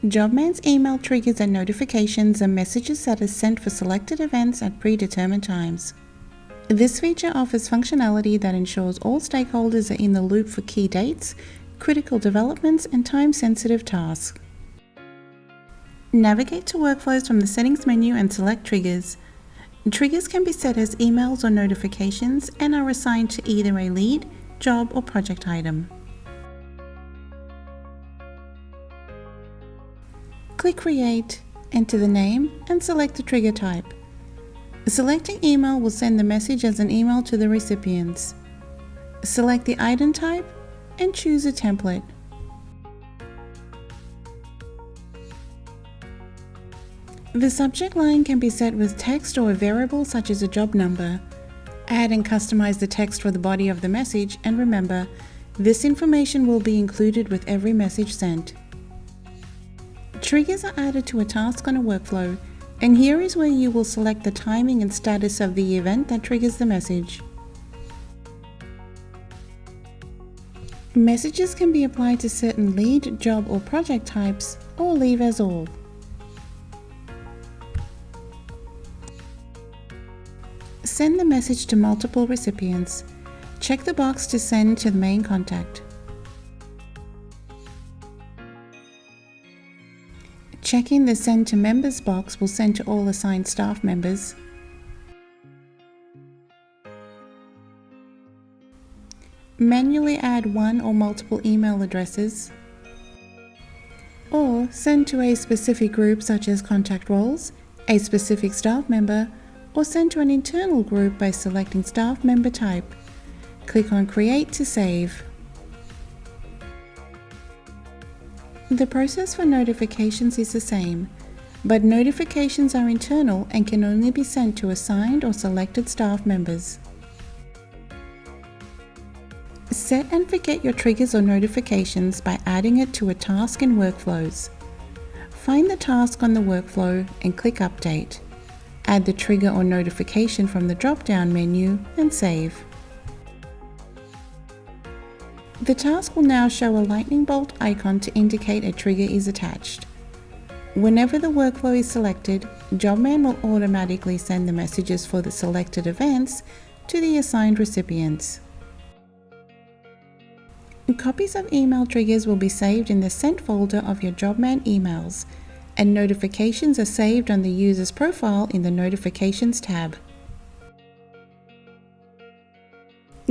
Jobman's email triggers and notifications are messages that are sent for selected events at predetermined times. This feature offers functionality that ensures all stakeholders are in the loop for key dates, critical developments, and time-sensitive tasks. Navigate to workflows from the settings menu and select triggers. Triggers can be set as emails or notifications and are assigned to either a lead, job, or project item. Click Create, enter the name, and select the trigger type. Selecting email will send the message as an email to the recipients. Select the item type and choose a template. The subject line can be set with text or a variable such as a job number. Add and customize the text for the body of the message, and remember, this information will be included with every message sent. Triggers are added to a task on a workflow, and here is where you will select the timing and status of the event that triggers the message. Messages can be applied to certain lead, job, or project types, or leave as all. Send the message to multiple recipients. Check the box to send to the main contact. Checking the Send to Members box will send to all assigned staff members. Manually add one or multiple email addresses. Or send to a specific group such as contact roles, a specific staff member, or send to an internal group by selecting staff member type. Click on Create to save. The process for notifications is the same, but notifications are internal and can only be sent to assigned or selected staff members. Set and forget your triggers or notifications by adding it to a task in Workflows. Find the task on the workflow and click Update. Add the trigger or notification from the drop-down menu and save. The task will now show a lightning bolt icon to indicate a trigger is attached. Whenever the workflow is selected, Jobman will automatically send the messages for the selected events to the assigned recipients. Copies of email triggers will be saved in the Sent folder of your Jobman emails, and notifications are saved on the user's profile in the Notifications tab.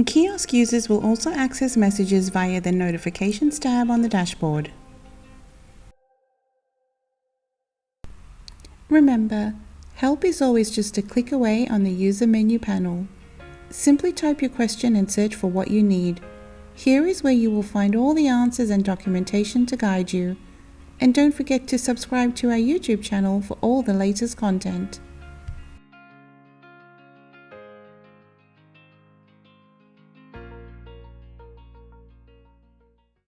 Kiosk users will also access messages via the Notifications tab on the dashboard. Remember, help is always just a click away on the user menu panel. Simply type your question and search for what you need. Here is where you will find all the answers and documentation to guide you. And don't forget to subscribe to our YouTube channel for all the latest content.